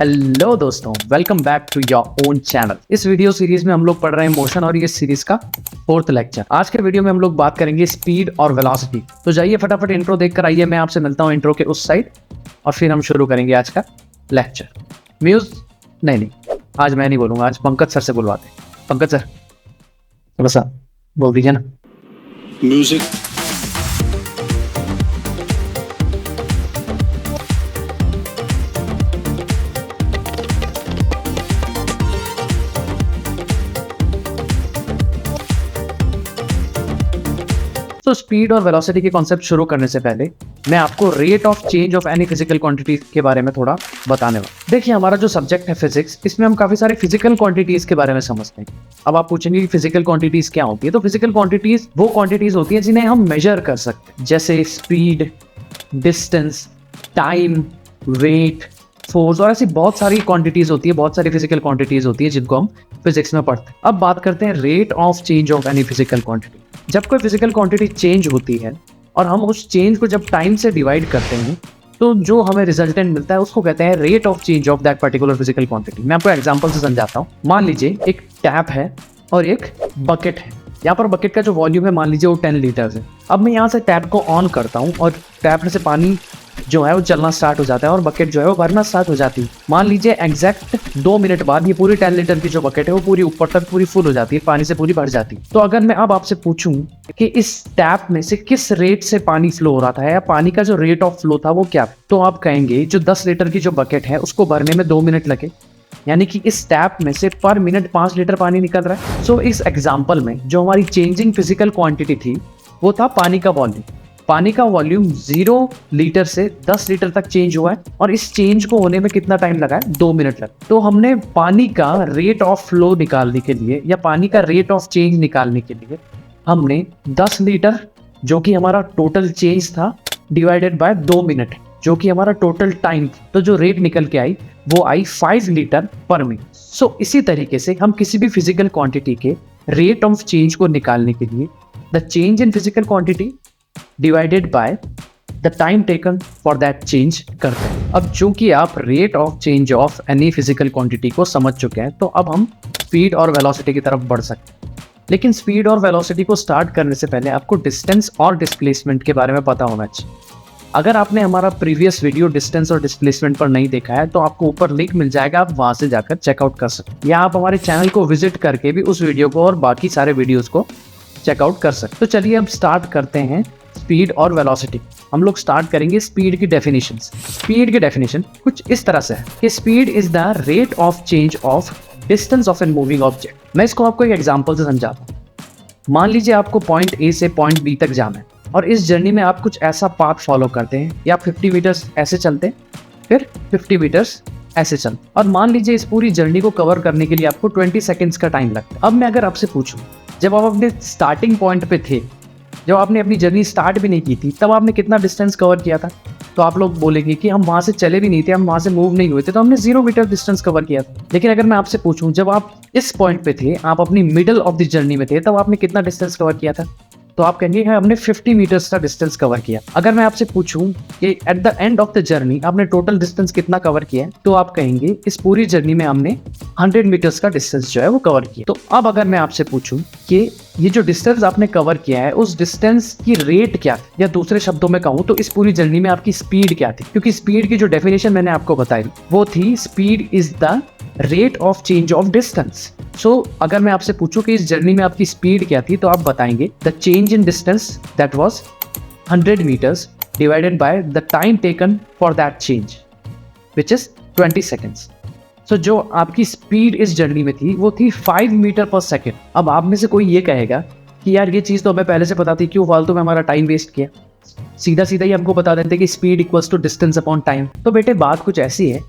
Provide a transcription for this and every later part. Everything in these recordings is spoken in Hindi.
हेलो दोस्तों, welcome back to your own channel. इस वीडियो सीरीज में हम लोग पढ़ रहे हैं मोशन और ये सीरीज का 4th लेक्चर। आज के वीडियो में हम लोग बात करेंगे स्पीड और वेलोसिटी। तो जाइए फटाफट इंट्रो देखकर आइए, मैं आपसे मिलता हूँ इंट्रो के उस साइड और फिर हम शुरू करेंगे आज का लेक्चर। नहीं, आज मैं नहीं बोलूंगा, आज पंकज सर से बुलवाते हैं। पंकज सर थोड़ा सा बोल दीजिए ना। म्यूजिक। तो स्पीड और वेलोसिटी के कॉन्सेप्ट शुरू करने से पहले मैं आपको rate of change of any physical quantity के बारे में थोड़ा बताने वाला। देखिए, हमारा जो सब्जेक्ट है फिजिक्स, इसमें हम काफी सारे फिजिकल क्वांटिटीज के बारे में समझते हैं। अब आप पूछेंगे कि फिजिकल क्वांटिटीज क्या होती है। तो फिजिकल क्वांटिटीज वो क्वांटिटीज होती है जिन्हें हम मेजर कर सकते हैं, जैसे speed, distance, time, weight, force और ऐसी बहुत सारी क्वांटिटीज होती है, बहुत सारी फिजिकल क्वांटिटीज होती है जिनको हम फिजिक्स में पढ़ते हैं। अब बात करते हैं rate of change of any physical quantity. जब कोई फिजिकल क्वांटिटी चेंज होती है और हम उस चेंज को जब टाइम से डिवाइड करते हैं तो जो हमें रिजल्टेंट मिलता है उसको कहते हैं rate of change of that particular physical quantity. मैं आपको एग्जांपल से समझाता हूँ। मान लीजिए एक टैप है और एक बकेट है। यहाँ पर बकेट का जो वॉल्यूम है मान लीजिए वो 10 लीटर है। अब मैं यहाँ से टैप को ऑन करता हूँ और टैप से पानी जो है वो चलना स्टार्ट हो जाता है और बकेट जो है वो भरना स्टार्ट हो जाती है। मान लीजिए एग्जैक्ट 2 मिनट बाद ये पूरी 10 लीटर की जो बकेट है वो पूरी ऊपर तक पूरी फुल हो जाती है, पानी से पूरी भर जाती है। तो अगर मैं अब आपसे पूछूं कि इस टैप में से किस रेट से पानी फ्लो हो रहा था या पानी का जो रेट ऑफ फ्लो था वो क्या, तो आप कहेंगे जो 10 लीटर की जो बकेट है उसको भरने में 2 मिनट लगे, यानी कि इस टैप में से पर मिनट 5 लीटर पानी निकल रहा है। सो इस एग्जाम्पल में जो हमारी चेंजिंग फिजिकल क्वांटिटी थी वो था पानी का वॉल्यूम। पानी का वॉल्यूम 0 लीटर से 10 लीटर तक चेंज हुआ है और इस चेंज को होने में कितना टाइम लगा है? 2 मिनट लगा। तो हमने पानी का रेट ऑफ फ्लो निकालने के लिए या पानी का रेट ऑफ चेंज निकालने के लिए हमने 10 लीटर जो कि हमारा टोटल चेंज था डिवाइडेड बाय 2 मिनट जो कि हमारा टोटल टाइम, तो जो रेट निकल के आई वो आई 5 लीटर पर मिनट। सो इसी तरीके से हम किसी भी फिजिकल क्वांटिटी के रेट ऑफ चेंज को निकालने के लिए the change in physical quantity divided by the time taken for that change करते हैं। अब चूंकि आप rate of change of any physical quantity को समझ चुके हैं तो अब हम स्पीड और वेलोसिटी की तरफ बढ़ सकते हैं। लेकिन स्पीड और वेलोसिटी को स्टार्ट करने से पहले आपको डिस्टेंस और डिस्प्लेसमेंट के बारे में पता होना चाहिए। अगर आपने हमारा प्रीवियस वीडियो डिस्टेंस और डिस्प्लेसमेंट पर नहीं देखा है तो आपको ऊपर लिंक मिल जाएगा, आप वहां से जाकर चेकआउट कर सकते हैं, या आप हमारे चैनल को विजिट करके भी उस वीडियो को और बाकी सारे वीडियोस को चेकआउट कर सकते। तो चलिए अब स्टार्ट करते हैं स्पीड और वेलोसिटी। हम लोग स्टार्ट करेंगे स्पीड की डेफिनेशन। स्पीड की डेफिनेशन कुछ इस तरह से है कि speed is the rate of change of distance of an moving object. मैं इसको आपको एक एग्जांपल से समझाता हूँ। मान लीजिए आपको पॉइंट ए से पॉइंट बी तक जाना है और इस जर्नी में आप कुछ ऐसा पाथ फॉलो करते हैं या 50 मीटर्स ऐसे चलते हैं, फिर 50 मीटर्स ऐसे चलते, और मान लीजिए इस पूरी जर्नी को कवर करने के लिए आपको 20 सेकेंड्स का टाइम लगता है। अब मैं अगर आपसे पूछूं, जब आप अपने स्टार्टिंग पॉइंट पे थे, जब आपने अपनी जर्नी स्टार्ट भी नहीं की थी, तब आपने कितना डिस्टेंस कवर किया था? तो आप लोग बोलेंगे कि हम वहां से चले भी नहीं थे, हम वहां से मूव नहीं हुए थे, तो हमने 0 मीटर डिस्टेंस कवर किया था। लेकिन अगर मैं आपसे पूछूं, जब आप इस पॉइंट पे थे, आप अपनी मिडल ऑफ द जर्नी में थे, तब आपने कितना डिस्टेंस कवर किया था? तो आप कहेंगे हमने 50 मीटर्स का डिस्टेंस कवर किया। अगर मैं आपसे पूछूं कि at the end of the journey आपने टोटल डिस्टेंस कितना कवर किया है, तो आप कहेंगे इस पूरी जर्नी में हमने 100 मीटर्स का डिस्टेंस जो है वो कवर किया। तो अब अगर मैं आपसे पूछूं कि ये जो डिस्टेंस आपने कवर किया है उस डिस्टेंस की रेट क्या थी, या दूसरे शब्दों में कहूं तो इस पूरी जर्नी में आपकी स्पीड क्या थी, क्योंकि स्पीड की जो डेफिनेशन मैंने आपको बताई वो थी speed is the rate of change of distance. So अगर मैं आपसे पूछूं कि इस जर्नी में आपकी स्पीड क्या थी, तो आप बताएंगे the change in distance that was 100 metres divided by the time taken for that change which is 20 seconds. So जो आपकी स्पीड इस जर्नी में थी वो थी 5 मीटर पर सेकेंड। अब आप में से कोई ये कहेगा कि यार ये चीज़ तो हमें पहले से पता थी, क्यों फालतू में हमारा टाइम वेस्ट किया, सीधा सीधा ही हमको बता देते कि speed equals to distance upon time. तो बेटे बात कुछ ऐसी है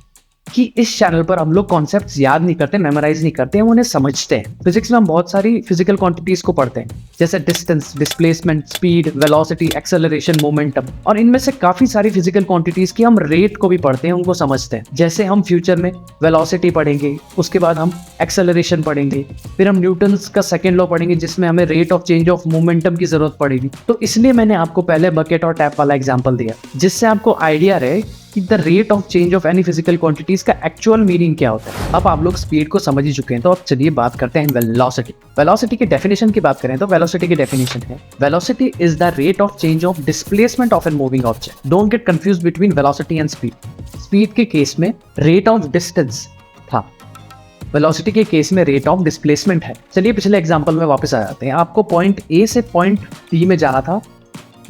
कि इस चैनल पर हम लोग कॉन्सेप्ट्स याद नहीं करते, मेमोराइज नहीं करते, हम उन्हें समझते हैं। फिजिक्स में हम बहुत सारी फिजिकल क्वांटिटीज को पढ़ते हैं, जैसे distance, displacement, speed, velocity, acceleration, momentum, और इनमें से काफी सारी फिजिकल क्वांटिटीज की हम रेट को भी पढ़ते हैं, उनको समझते हैं। जैसे हम फ्यूचर में वेलोसिटी पढ़ेंगे, उसके बाद हम एक्सेलरेशन पढ़ेंगे, फिर हम न्यूटन्स का सेकेंड लॉ पढ़ेंगे जिसमें हमें rate of change of momentum की जरूरत पड़ेगी। तो इसलिए मैंने आपको पहले बकेट और टैप वाला एग्जाम्पल दिया, जिससे आपको आइडिया रहे कि the rate of change of any physical quantities का एक्चुअल मीनिंग क्या होता है। अब आप लोग स्पीड को समझ ही चुके हैं, तो अब चलिए बात करते हैं वेलोसिटी। वेलोसिटी की डेफिनेशन की बात करें तो वेलोसिटी की डेफिनेशन है, velocity is the rate of change of displacement of an moving object. Don't get confuse between velocity and speed. Speed के केस में रेट ऑफ डिस्टेंस था, वेलोसिटी के केस में रेट ऑफ डिस्प्लेसमेंट है। चलिए पिछले एग्जांपल में वापस आ जाते हैं। आपको पॉइंट ए से पॉइंट बी में जाना था।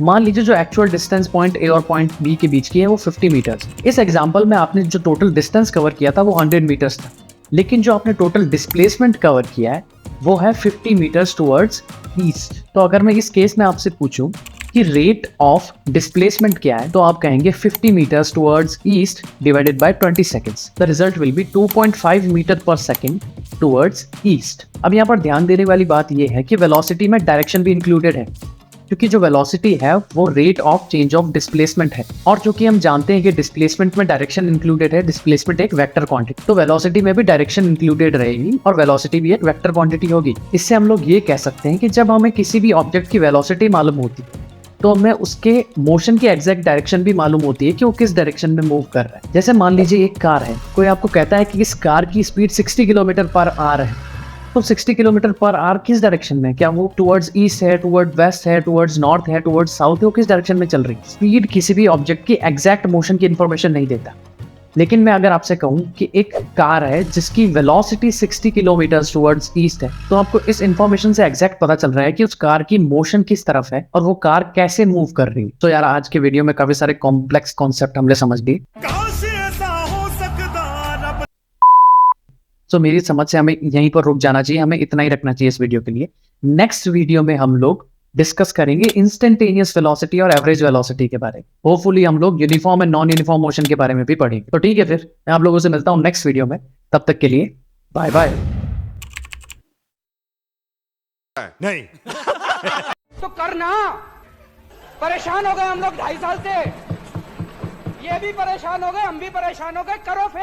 मान लीजिए जो एक्चुअल डिस्टेंस पॉइंट ए और पॉइंट बी के बीच की है वो 50 मीटर्स। इस एग्जांपल में आपने जो टोटल डिस्टेंस कवर किया था वो 100 मीटर्स था, लेकिन जो आपने टोटल डिस्प्लेसमेंट कवर किया है वो है 50 मीटर्स टुवर्ड्स ईस्ट। तो अगर मैं इस केस में आपसे पूछूं कि रेट ऑफ डिस्प्लेसमेंट क्या है, तो आप कहेंगे 50 metres towards east divided by 20 seconds. The result will be 2.5 metre per second towards east. अब यहाँ पर ध्यान देने वाली बात यह है कि वेलोसिटी में डायरेक्शन भी इंक्लूडेड है, क्योंकि जो वेलोसिटी है वो rate of change of displacement है, और चूंकि हम जानते हैं कि डिस्प्लेसमेंट में डायरेक्शन इंक्लूडेड है, डिस्प्लेसमेंट एक वेक्टर क्वांटिटी, तो वेलोसिटी में भी डायरेक्शन इंक्लूडेड रहेगी और वेलोसिटी भी एक वेक्टर क्वांटिटी होगी। इससे हम लोग ये कह सकते हैं कि जब हमें किसी भी ऑब्जेक्ट की वेलोसिटी मालूम होती है तो हमें उसके मोशन की एग्जैक्ट डायरेक्शन भी मालूम होती है कि वो किस डायरेक्शन में मूव कर रहा है। जैसे मान लीजिए एक कार है, कोई आपको कहता है कि इस कार की स्पीड 60 किलोमीटर पर आवर है, तो 60 किलोमीटर पर आवर किस डायरेक्शन में, क्या वो टुवर्ड्स ईस्ट है, टुवर्ड्स वेस्ट है, टुवर्ड्स नॉर्थ है, टुवर्ड्स साउथ है, वो किस डायरेक्शन में चल रही है। स्पीड किसी भी ऑब्जेक्ट की एग्जैक्ट मोशन की इंफॉर्मेशन नहीं देता। लेकिन मैं अगर आपसे कहूं कि एक कार है जिसकी वेलोसिटी 60 किलोमीटर टुवर्ड्स ईस्ट है, तो आपको इस इंफॉर्मेशन से एग्जैक्ट पता चल रहा है कि उस कार की मोशन किस तरफ है और वो कार कैसे मूव कर रही है। तो यार आज के वीडियो में काफी सारे कॉम्प्लेक्स कॉन्सेप्ट हमने समझ लिए। तो मेरी समझ से हमें यहीं पर रुक जाना चाहिए, हमें इतना ही रखना चाहिए इस वीडियो के लिए। नेक्स्ट वीडियो में हम लोग डिस्कस करेंगे इंस्टेंटेनियस वेलोसिटी और एवरेज वेलोसिटी के बारे में। होपफुली हम लोग uniform and non uniform motion के बारे में भी पढ़ेंगे। तो ठीक है, फिर मैं आप लोगों से मिलता हूं नेक्स्ट वीडियो में। तब तक के लिए बाय बाय। नहीं तो करना, परेशान हो गए हम लोग 2.5 साल से, ये भी परेशान हो गए, हम भी परेशान हो गए, करो फिर।